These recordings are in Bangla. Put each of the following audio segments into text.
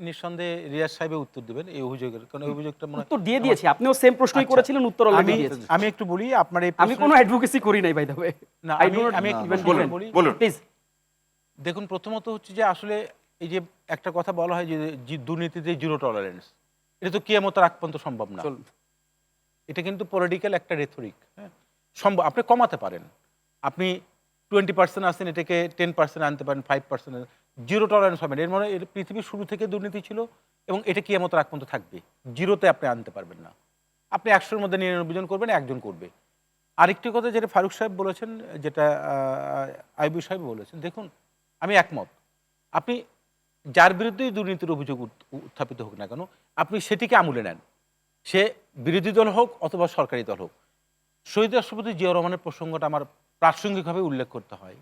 নিঃসন্দেহে রিয়াজ সাহেব উত্তর দিবেন এই অভিযোগের, কারণ এই অভিযোগটা উত্তর দিয়ে দিয়েছি, আপনিও সেম প্রশ্নই করেছিলেন, উত্তর অলরেডি দিয়েছি। আমি একটু বলি আপনার এই আমি কোনো অ্যাডভোকেসি করি নাই বাই দ্য ওয়ে। না আমি একটু বলি প্লিজ। দেখুন, প্রথমত হচ্ছে যে আসলে এই যে একটা কথা বলা হয় যে দুর্নীতিতে জিরো টলারেন্স, এটা তো কিয়ামতের আগ পর্যন্ত সম্ভব না। এটা কিন্তু পলিটিক্যাল একটা রেথরিক। হ্যাঁ, সম্ভব, আপনি কমাতে পারেন, আপনি 20% আছেন, এটাকে 10% আনতে পারেন, 5%। জিরো টলারেন্স হবে না, এর মানে এর পৃথিবীর শুরু থেকে দুর্নীতি ছিল এবং এটা কিয়ামতের আগ পর্যন্ত থাকবে। জিরোতে আপনি আনতে পারবেন না। আপনি 100-র মধ্যে 99 জন করবেন, একজন করবে। আরেকটি কথা যেটা ফারুক সাহেব বলেছেন, যেটা আইবি সাহেব বলেছেন, দেখুন আমি একমত। আপনি যার বিরুদ্ধেই দুর্নীতির অভিযোগ উত্থাপিত হোক না কেন, আপনি সেটিকে আমলে নেন, সে বিরোধী দল হোক অথবা সরকারি দল হোক। শহীদ রাষ্ট্রপতি জিয়াউর রহমানের প্রসঙ্গটা আমার প্রাসঙ্গিকভাবে উল্লেখ করতে হয়।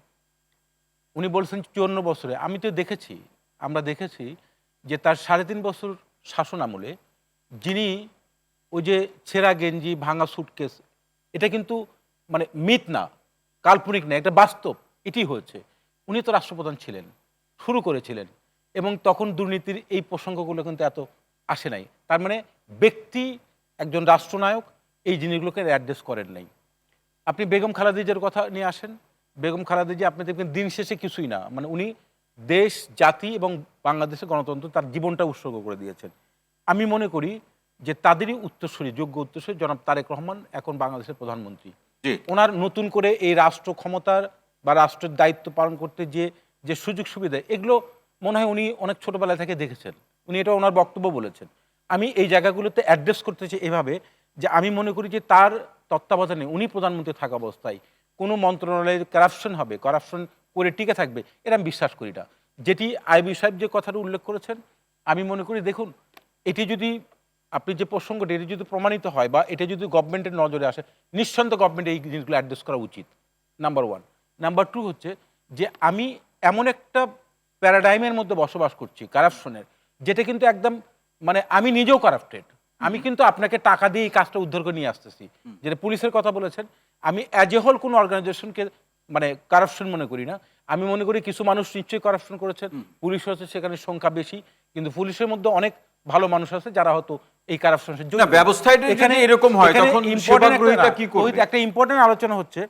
উনি বলছেন 54 বছরে, আমি তো দেখেছি, আমরা দেখেছি যে তার 3.5 বছর শাসন আমলে যিনি ওই যে ছেঁড়া গেঞ্জি, ভাঙা সুটকেস, এটা কিন্তু মানে মিথ না, কাল্পনিক না, এটা বাস্তব, এটি হয়েছে। উনি তো রাষ্ট্রপ্রধান ছিলেন, শুরু করেছিলেন, এবং তখন দুর্নীতির এই প্রসঙ্গগুলো কিন্তু এত আসে নাই। তার মানে ব্যক্তি একজন রাষ্ট্রনায়ক এই জিনিসগুলোকে অ্যাড্রেস করেন নাই। আপনি বেগম খালেদা জিয়ার কথা নিয়ে আসেন, বেগম খালেদা জিয়া আপনি দেখবেন দিন শেষে কিছুই না, মানে উনি দেশ, জাতি এবং বাংলাদেশের গণতন্ত্র তার জীবনটা উৎসর্গ করে দিয়েছেন। আমি মনে করি যে তাদেরই উত্তরসূরি, যোগ্য উত্তরসূরি জনাব তারেক রহমান এখন বাংলাদেশের প্রধানমন্ত্রী। ওনার নতুন করে এই রাষ্ট্র ক্ষমতার বা রাষ্ট্রের দায়িত্ব পালন করতে যে সুযোগ সুবিধা, এগুলো মনে হয় উনি অনেক ছোটবেলা থেকে দেখেছেন, উনি এটা ওনার বক্তব্য বলেছেন। আমি এই জায়গাগুলোতে অ্যাড্রেস করতে চাই এভাবে যে আমি মনে করি যে তার তত্ত্বাবধানে উনি প্রধানমন্ত্রী থাকা অবস্থায় কোনো মন্ত্রণালয়ের কারাপশন হবে, কারাপশন করে টিকে থাকবে, এটা আমি বিশ্বাস করি না। যেটি আইবি সাহেব যে কথাটা উল্লেখ করেছেন, আমি মনে করি দেখুন, এটি যদি আপনি যে প্রসঙ্গটি এটি যদি প্রমাণিত হয় বা এটা যদি গভর্নমেন্টের নজরে আসে, নিঃসন্দেহে গভর্নমেন্ট এই জিনিসগুলো অ্যাড্রেস করা উচিত, নাম্বার 1। নাম্বার 2 হচ্ছে যে আমি এমন একটা প্যারাডাইমের মধ্যে বসবাস করছি কারাপশনের, যেটা কিন্তু একদম মানে আমি নিজেও কারাপ্টেড। আমি কিন্তু আপনাকে টাকা দিয়ে এই কাজটা উদ্ধার করে নিয়ে আসতেছি, যেটা পুলিশের কথা বলেছেন। আমি অ্যাজ এ হোল কোনো অর্গানাইজেশনকে মানে কারাপশন মনে করি না। আমি মনে করি কিছু মানুষ নিশ্চয়ই কারাপশন করেছেন, পুলিশ হচ্ছে সেখানে সংখ্যা বেশি, কিন্তু পুলিশের মধ্যে অনেক ভালো মানুষ আছে যারা হয়তো এই কারাপশনের জন্য ব্যবস্থাটা এখানে এরকম হয়। তখন একটা ইম্পর্টেন্ট আলোচনা হচ্ছে,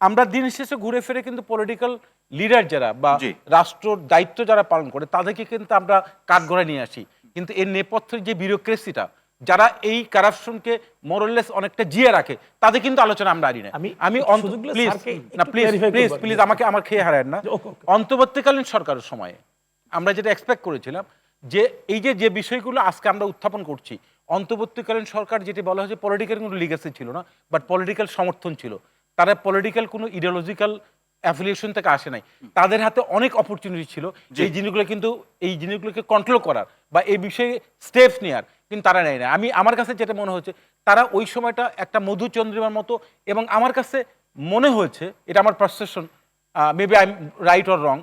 আমরা দিন শেষে ঘুরে ফিরে কিন্তু পলিটিক্যাল লিডার যারা বা রাষ্ট্র দায়িত্ব যারা পালন করে তাদেরকে কিন্তু আমরা কাঠগড়ায় নিয়ে আসি, কিন্তু এর নেপথ্যের যে বিউরোক্রেসিটা, যারা এই কারাপশনকে মোরলেস অনেকটা জিয়ে রাখে, তাদের কিন্তু আলোচনা আমরা আনি না। আমি প্লিজ আমাকে আমার খেয়ে হারায় না। অন্তর্বর্তীকালীন সরকারের সময়ে আমরা যেটা এক্সপেক্ট করেছিলাম যে এই যে বিষয়গুলো আজকে আমরা উত্থাপন করছি, অন্তর্বর্তীকালীন সরকার যেটি বলা হয়েছে পলিটিক্যাল কোনো লিগেসি ছিল না, বাট পলিটিক্যাল সমর্থন ছিল। তারা পলিটিক্যাল কোনো ইডিওলজিক্যাল অ্যাফিলিয়েশন থেকে আসে নাই, তাদের হাতে অনেক অপরচুনিটি ছিল এই জিনিসগুলো কিন্তু এই জিনিসগুলোকে কন্ট্রোল করার বা এই বিষয়ে স্টেপস নেওয়ার, কিন্তু তারা নেয় না। আমার কাছে যেটা মনে হচ্ছে, তারা ওই সময়টা একটা মধুচন্দ্রিমার মতো, এবং আমার কাছে মনে হয়েছে, এটা আমার perception, maybe I am right or wrong,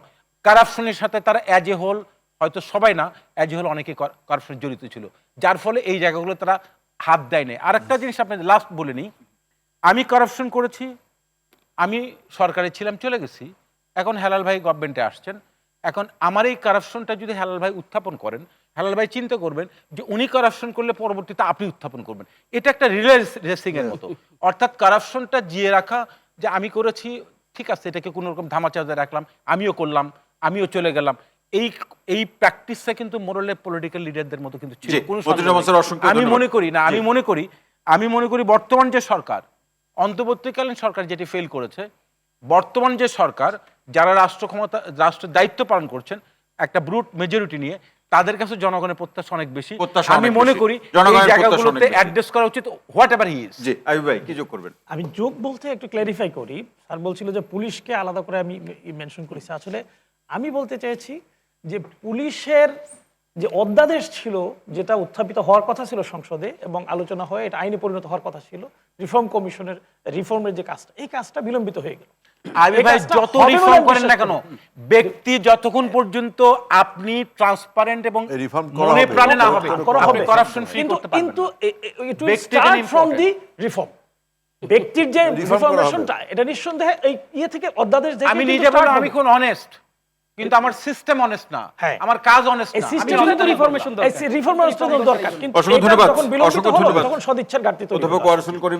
কারাপশনের সাথে তারা অ্যাজ এ হোল, হয়তো সবাই না, অ্যাজ এ হোল অনেকে কারাপশন জড়িত ছিল, যার ফলে এই জায়গাগুলো তারা হাত দেয় নাই। আর একটা জিনিস আপনাদের লাস্ট বলে নিই, আমি কারাপশন করেছি, আমি সরকারে ছিলাম, চলে গেছি, এখন হেলাল ভাই গভর্নমেন্টে আসছেন, এখন আমার এই কারাপশনটা যদি হেলাল ভাই উত্থাপন করেন, হেলাল ভাই চিন্তা করবেন যে উনি কারাপশন করলে পরবর্তীতে আপনি উত্থাপন করবেন, এটা একটা রিলে রেসিং এর মতো। অর্থাৎ কারাপশনটা জিয়ে রাখা, যে আমি করেছি, ঠিক আছে, এটাকে কোনো রকম ধামাচাপা রাখলাম, আমিও করলাম, আমিও চলে গেলাম, এই প্র্যাকটিসটা কিন্তু মোরালে পলিটিক্যাল লিডারদের মতো কিন্তু ছিল। আমি মনে করি বর্তমান যে সরকার, অন্তর্বর্তীকালীন সরকার যেটি ফেল করেছে, বর্তমান যে সরকার যারা রাষ্ট্র ক্ষমতা, রাষ্ট্রের দায়িত্ব পালন করছেন একটা ব্রুট মেজরিটি নিয়ে, তাদের কাছে জনগণের প্রত্যাশা অনেক বেশি। আমি মনে করি এই জায়গাগুলোতে অ্যাড্রেস করা উচিত, হোয়াট এভার হি ইজ। জি আইয়ুব ভাই কি যোগ করবেন? আমি যোগ বলতে একটু ক্ল্যারিফাই করি। স্যার বলছিল যে পুলিশকে আলাদা করে আমি মেনশন করেছি, আসলে আমি বলতে চাইছি যে পুলিশের যে অধ্যাদেশ ছিল, যেটা উত্থাপিত হওয়ার কথা ছিল সংসদে এবং আলোচনা হয়ে এটা আইনে পরিণত হওয়ার কথা ছিল, রিফর্ম কমিশনের রিফর্মের যে কাজটা, এই কাজটা বিলম্বিত হয়ে গেল। যত রিফর্ম করেন না কেন, ব্যক্তি যতক্ষণ পর্যন্ত আপনি ট্রান্সপারেন্ট এবং মনে প্রাণে না হবে, করাপশন ফ্রি করতে পারবেন না। কিন্তু it will start from the reform. ব্যক্তির যে রিফরমেশনটা, এটা নিঃসন্দেহে এই থেকে অধ্যাদেশ থেকে। আমি নিজে বললাম, আমি কোন অনেস্ট, কিন্তু আমার সিস্টেম অনেস্ট না, হ্যাঁ। আমার কাজ অনেস্ট এই না। সিস্টেম জন্য তো reformation দরকার। রিফরমেশন দরকার, কিন্তু অসংখ্য এটা ধন্যবাদ, যখন বিলম্বিত অসংখ্য হলো ধন্যবাদ। তখন সদিচ্ছার ঘাটতি তৈরি হলো। অধ্যাপক ওয়ারসুল করিম